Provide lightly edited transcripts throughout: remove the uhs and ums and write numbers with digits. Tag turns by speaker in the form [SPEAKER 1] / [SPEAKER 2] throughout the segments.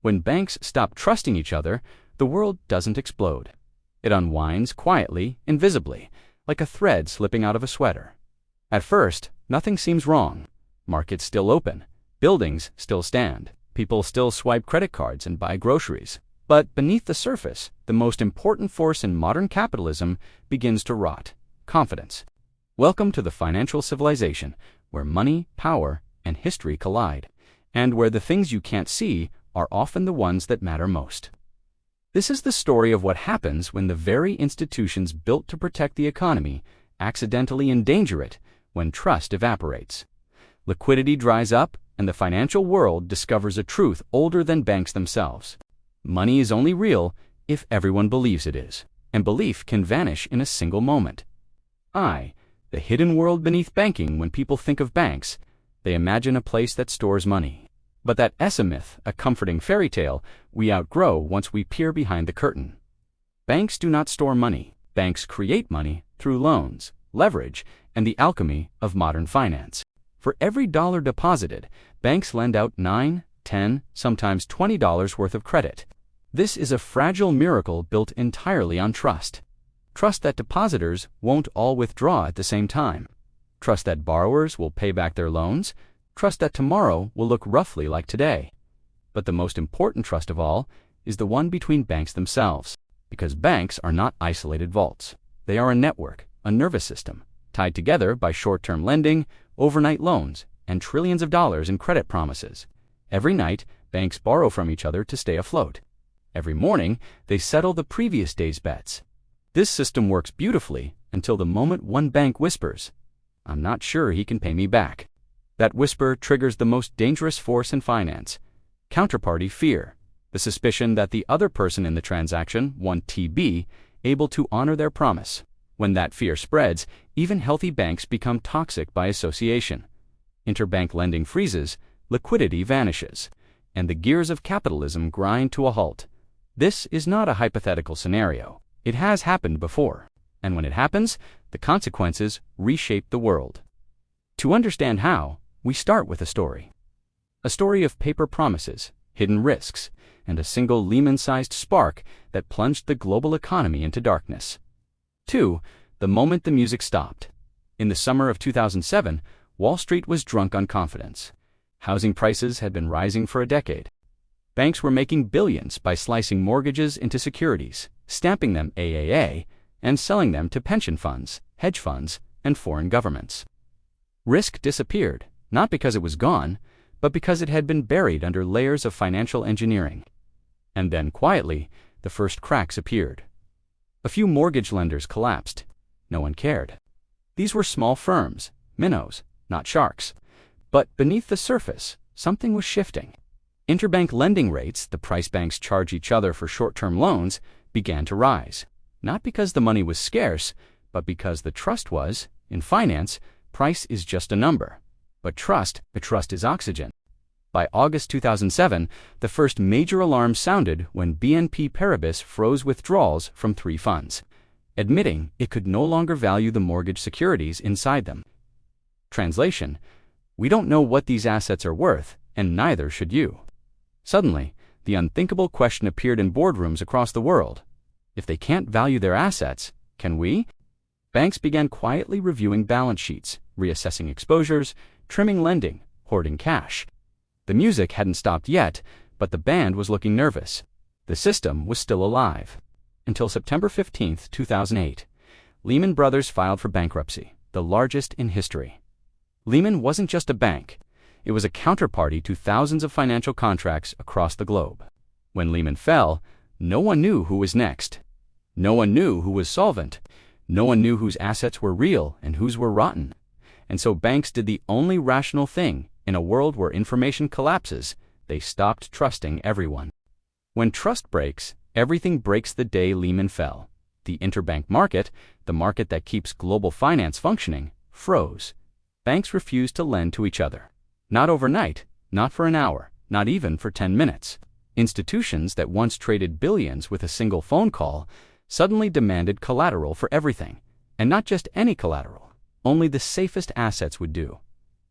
[SPEAKER 1] When banks stop trusting each other, the world doesn't explode. It unwinds quietly, invisibly, like a thread slipping out of a sweater. At first, nothing seems wrong. Markets still open, buildings still stand, people still swipe credit cards and buy groceries. But beneath the surface, the most important force in modern capitalism begins to rot: confidence. Welcome to the financial civilization, where money, power, and history collide, and where the things you can't see are often the ones that matter most. This is the story of what happens when the very institutions built to protect the economy accidentally endanger it, when trust evaporates. Liquidity dries up, and the financial world discovers a truth older than banks themselves. Money is only real if everyone believes it is, and belief can vanish in a single moment. The hidden world beneath banking. When people think of banks, they imagine a place that stores money. But that's a myth, a comforting fairy tale we outgrow once we peer behind the curtain. Banks do not store money. Banks create money through loans, leverage, and the alchemy of modern finance. For every dollar deposited, banks lend out $9, $10, sometimes $20 worth of credit. This is a fragile miracle built entirely on trust. Trust that depositors won't all withdraw at the same time. Trust that borrowers will pay back their loans. Trust that tomorrow will look roughly like today. But the most important trust of all is the one between banks themselves, because banks are not isolated vaults. They are a network, a nervous system, tied together by short-term lending, overnight loans, and trillions of dollars in credit promises. Every night, banks borrow from each other to stay afloat. Every morning, they settle the previous day's bets. This system works beautifully until the moment one bank whispers, "I'm not sure he can pay me back." That whisper triggers the most dangerous force in finance: counterparty fear, the suspicion that the other person in the transaction won't be able to honor their promise. When that fear spreads, even healthy banks become toxic by association. Interbank lending freezes, liquidity vanishes, and the gears of capitalism grind to a halt. This is not a hypothetical scenario. It has happened before, and when it happens, the consequences reshape the world. To understand how, we start with a story. A story of paper promises, hidden risks, and a single Lehman-sized spark that plunged the global economy into darkness. 2. The moment the music stopped. In the summer of 2007, Wall Street was drunk on confidence. Housing prices had been rising for a decade. Banks were making billions by slicing mortgages into securities, stamping them AAA, and selling them to pension funds, hedge funds, and foreign governments. Risk disappeared, not because it was gone, but because it had been buried under layers of financial engineering. And then, quietly, the first cracks appeared. A few mortgage lenders collapsed. No one cared. These were small firms, minnows, not sharks. But beneath the surface, something was shifting. Interbank lending rates, the price banks charge each other for short-term loans, began to rise. Not because the money was scarce, but because the trust was. In finance, price is just a number. But trust is oxygen. By August 2007, the first major alarm sounded when BNP Paribas froze withdrawals from 3 funds, admitting it could no longer value the mortgage securities inside them. Translation: we don't know what these assets are worth, and neither should you. Suddenly, the unthinkable question appeared in boardrooms across the world. If they can't value their assets, can we? Banks began quietly reviewing balance sheets, reassessing exposures, trimming lending, hoarding cash. The music hadn't stopped yet, but the band was looking nervous. The system was still alive. Until September 15, 2008, Lehman Brothers filed for bankruptcy, the largest in history. Lehman wasn't just a bank. It was a counterparty to thousands of financial contracts across the globe. When Lehman fell, no one knew who was next. No one knew who was solvent. No one knew whose assets were real and whose were rotten. And so banks did the only rational thing. In a world where information collapses, they stopped trusting everyone. When trust breaks, everything breaks. The day Lehman fell, the interbank market, the market that keeps global finance functioning, froze. Banks refused to lend to each other. Not overnight, not for an hour, not even for 10 minutes. Institutions that once traded billions with a single phone call suddenly demanded collateral for everything. And not just any collateral. Only the safest assets would do.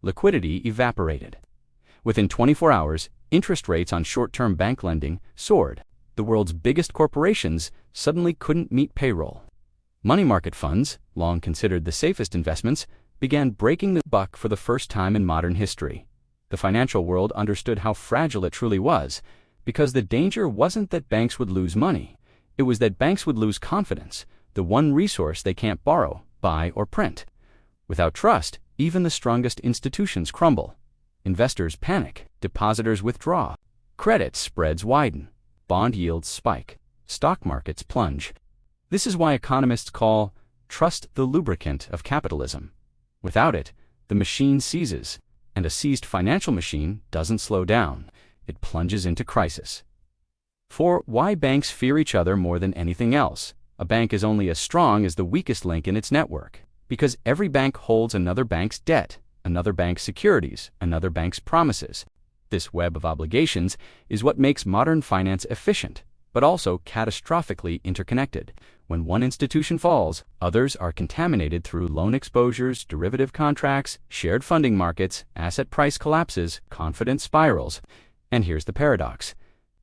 [SPEAKER 1] Liquidity evaporated. Within 24 hours, interest rates on short-term bank lending soared. The world's biggest corporations suddenly couldn't meet payroll. Money market funds, long considered the safest investments, began breaking the buck for the first time in modern history. The financial world understood how fragile it truly was, because the danger wasn't that banks would lose money. It was that banks would lose confidence, the one resource they can't borrow, buy, or print. Without trust, even the strongest institutions crumble. Investors panic, depositors withdraw, credit spreads widen, bond yields spike, stock markets plunge. This is why economists call trust the lubricant of capitalism. Without it, the machine seizes, and a seized financial machine doesn't slow down. It plunges into crisis. 4. Why banks fear each other more than anything else. A bank is only as strong as the weakest link in its network, because every bank holds another bank's debt, another bank's securities, another bank's promises. This web of obligations is what makes modern finance efficient, but also catastrophically interconnected. When one institution falls, others are contaminated through loan exposures, derivative contracts, shared funding markets, asset price collapses, confidence spirals. And here's the paradox.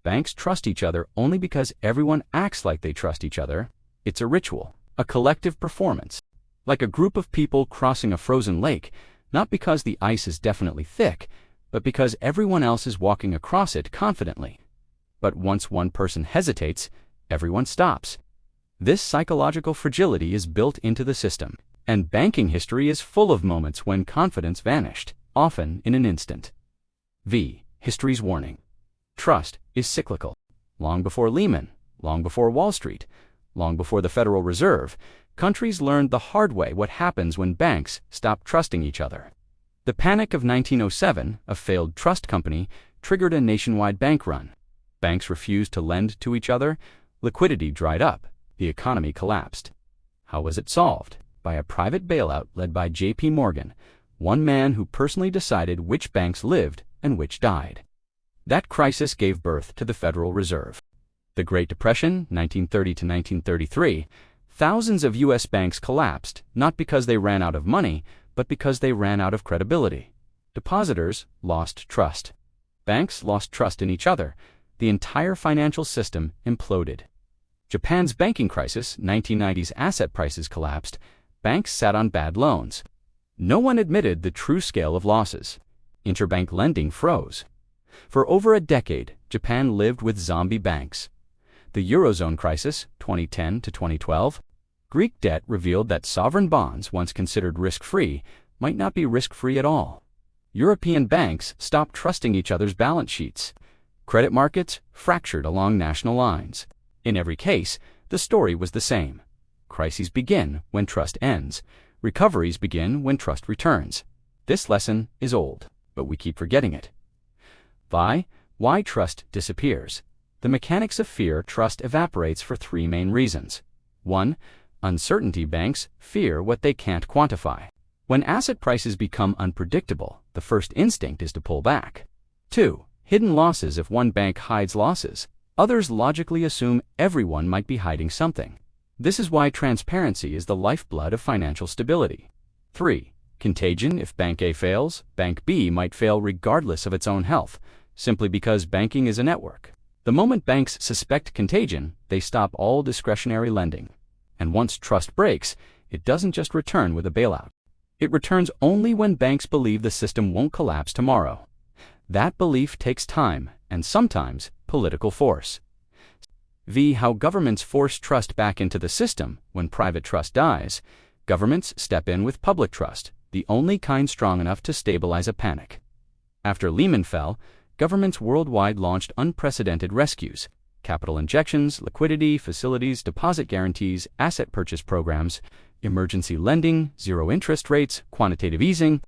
[SPEAKER 1] Banks trust each other only because everyone acts like they trust each other. It's a ritual, a collective performance, like a group of people crossing a frozen lake, not because the ice is definitely thick, but because everyone else is walking across it confidently. But once one person hesitates, everyone stops. This psychological fragility is built into the system, and banking history is full of moments when confidence vanished, often in an instant. History's warning. Trust is cyclical. Long before Lehman, long before Wall Street, long before the Federal Reserve, countries learned the hard way what happens when banks stop trusting each other. The Panic of 1907, a failed trust company, triggered a nationwide bank run. Banks refused to lend to each other, liquidity dried up, the economy collapsed. How was it solved? By a private bailout led by J.P. Morgan, one man who personally decided which banks lived and which died. That crisis gave birth to the Federal Reserve. The Great Depression, 1930 to 1933, thousands of U.S. banks collapsed, not because they ran out of money, but because they ran out of credibility. Depositors lost trust. Banks lost trust in each other. The entire financial system imploded. Japan's banking crisis, 1990s asset prices collapsed. Banks sat on bad loans. No one admitted the true scale of losses. Interbank lending froze. For over a decade, Japan lived with zombie banks. The Eurozone crisis, 2010 to 2012, Greek debt revealed that sovereign bonds, once considered risk-free, might not be risk-free at all. European banks stopped trusting each other's balance sheets. Credit markets fractured along national lines. In every case, the story was the same. Crises begin when trust ends. Recoveries begin when trust returns. This lesson is old, but we keep forgetting it. Why trust disappears. The mechanics of fear. Trust evaporates for three main reasons. 1. Uncertainty. Banks fear what they can't quantify. When asset prices become unpredictable, the first instinct is to pull back. 2. Hidden losses. If one bank hides losses, others logically assume everyone might be hiding something. This is why transparency is the lifeblood of financial stability. 3. Contagion. If Bank A fails, Bank B might fail regardless of its own health, simply because banking is a network. The moment banks suspect contagion, they stop all discretionary lending. And once trust breaks, it doesn't just return with a bailout. It returns only when banks believe the system won't collapse tomorrow. That belief takes time and sometimes political force. How governments force trust back into the system. When private trust dies, governments step in with public trust, the only kind strong enough to stabilize a panic. After Lehman fell, governments worldwide launched unprecedented rescues: capital injections, liquidity facilities, deposit guarantees, asset purchase programs, emergency lending, zero interest rates, quantitative easing.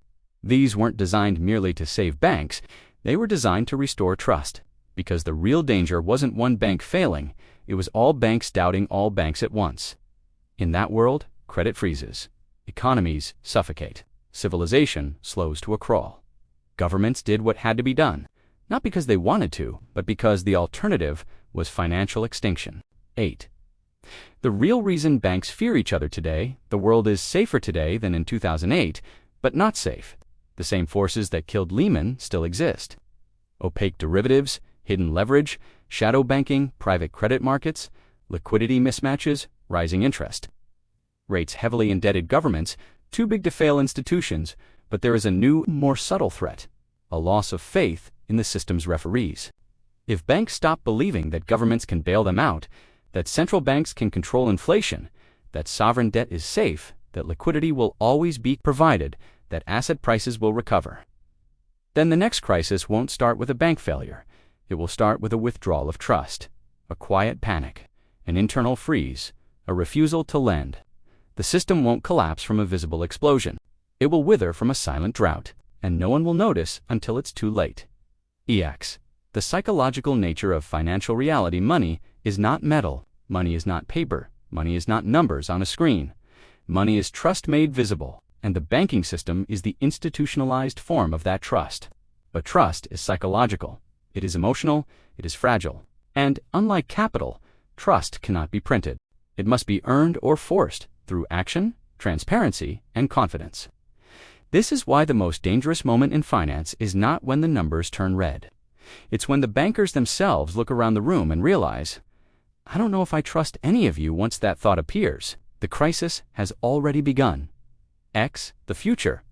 [SPEAKER 1] These weren't designed merely to save banks, they were designed to restore trust. Because the real danger wasn't one bank failing, it was all banks doubting all banks at once. In that world, credit freezes. Economies suffocate. Civilization slows to a crawl. Governments did what had to be done, not because they wanted to, but because the alternative was financial extinction. 8. The real reason banks fear each other today. The world is safer today than in 2008, but not safe. The same forces that killed Lehman still exist. Opaque derivatives, hidden leverage, shadow banking, private credit markets, liquidity mismatches, rising interest rates, heavily indebted governments, too big to fail institutions, but there is a new, more subtle threat, a loss of faith in the system's referees. If banks stop believing that governments can bail them out, that central banks can control inflation, that sovereign debt is safe, that liquidity will always be provided, that asset prices will recover, then the next crisis won't start with a bank failure. It will start with a withdrawal of trust, a quiet panic, an internal freeze, a refusal to lend. The system won't collapse from a visible explosion. It will wither from a silent drought, and no one will notice until it's too late. EX. The psychological nature of financial reality. Money is not metal. Money is not paper. Money is not numbers on a screen. Money is trust made visible, and the banking system is the institutionalized form of that trust. But trust is psychological. It is emotional. It is fragile. And, unlike capital, trust cannot be printed. It must be earned or forced through action, transparency, and confidence. This is why the most dangerous moment in finance is not when the numbers turn red. It's when the bankers themselves look around the room and realize, I don't know if I trust any of you. Once that thought appears, the crisis has already begun. X. The future.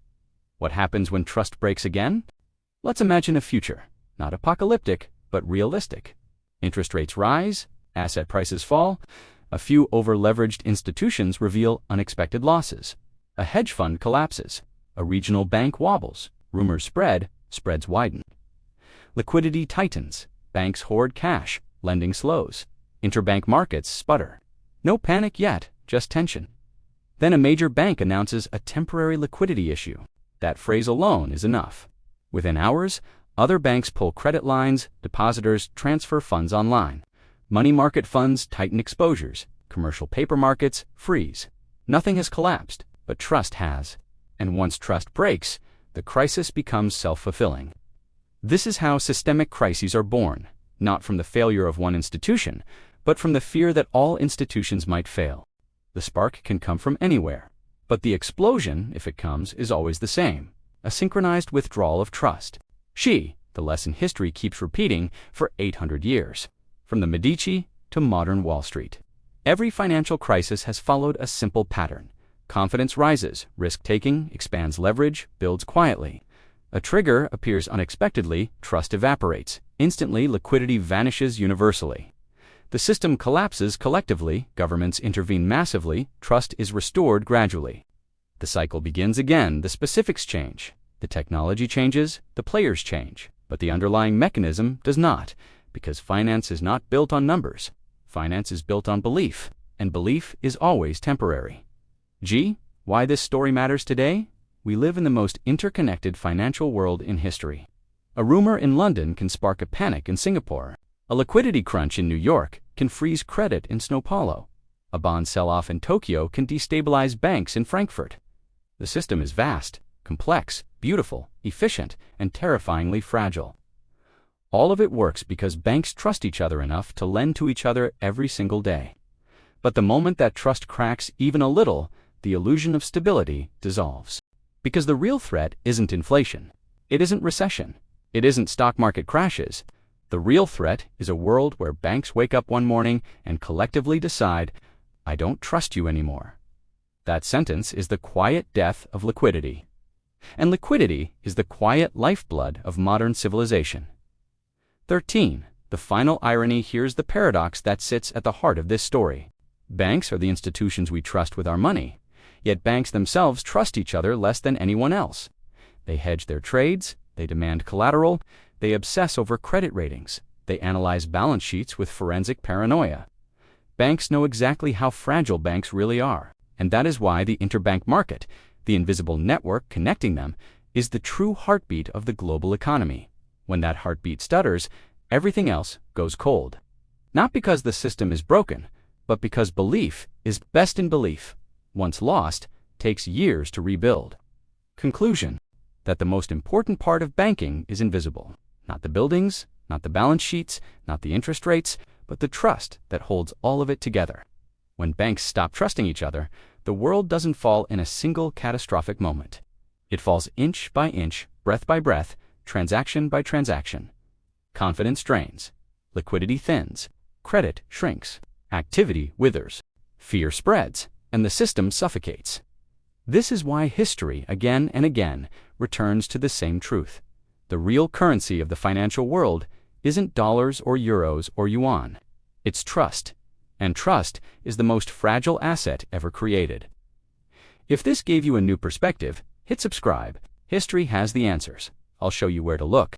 [SPEAKER 1] What happens when trust breaks again? Let's imagine a future, not apocalyptic, but realistic. Interest rates rise, asset prices fall, a few over-leveraged institutions reveal unexpected losses, a hedge fund collapses, a regional bank wobbles, rumors spread, spreads widen. Liquidity tightens, banks hoard cash, lending slows, interbank markets sputter. No panic yet, just tension. Then a major bank announces a temporary liquidity issue. That phrase alone is enough. Within hours, other banks pull credit lines, depositors transfer funds online. Money market funds tighten exposures, commercial paper markets freeze. Nothing has collapsed, but trust has. And once trust breaks, the crisis becomes self-fulfilling. This is how systemic crises are born, not from the failure of one institution, but from the fear that all institutions might fail. The spark can come from anywhere, but the explosion, if it comes, is always the same, a synchronized withdrawal of trust. The lesson history keeps repeating for 800 years. From the Medici to modern Wall Street, every financial crisis has followed a simple pattern. Confidence rises, risk-taking expands leverage, builds quietly. A trigger appears unexpectedly, trust evaporates. Instantly, liquidity vanishes universally. The system collapses collectively, governments intervene massively, trust is restored gradually. The cycle begins again, the specifics change. The technology changes, the players change, but the underlying mechanism does not. Because finance is not built on numbers. Finance is built on belief, and belief is always temporary. Why this story matters today? We live in the most interconnected financial world in history. A rumor in London can spark a panic in Singapore. A liquidity crunch in New York can freeze credit in Sao Paulo. A bond sell-off in Tokyo can destabilize banks in Frankfurt. The system is vast, complex, beautiful, efficient, and terrifyingly fragile. All of it works because banks trust each other enough to lend to each other every single day. But the moment that trust cracks even a little, the illusion of stability dissolves. Because the real threat isn't inflation. It isn't recession. It isn't stock market crashes. The real threat is a world where banks wake up one morning and collectively decide, I don't trust you anymore. That sentence is the quiet death of liquidity. And liquidity is the quiet lifeblood of modern civilization. 13. The final irony. Here's the paradox that sits at the heart of this story. Banks are the institutions we trust with our money, yet banks themselves trust each other less than anyone else. They hedge their trades, they demand collateral, they obsess over credit ratings, they analyze balance sheets with forensic paranoia. Banks know exactly how fragile banks really are, and that is why the interbank market, the invisible network connecting them, is the true heartbeat of the global economy. When that heartbeat stutters, everything else goes cold. Not because the system is broken, but because belief is best in belief. Once lost, takes years to rebuild. Conclusion: that the most important part of banking is invisible. Not the buildings, not the balance sheets, not the interest rates, but the trust that holds all of it together. When banks stop trusting each other, the world doesn't fall in a single catastrophic moment. It falls inch by inch, breath by breath, transaction by transaction. Confidence drains. Liquidity thins. Credit shrinks. Activity withers. Fear spreads, and the system suffocates. This is why history, again and again, returns to the same truth. The real currency of the financial world isn't dollars or euros or yuan. It's trust. And trust is the most fragile asset ever created. If this gave you a new perspective, hit subscribe. History has the answers. I'll show you where to look.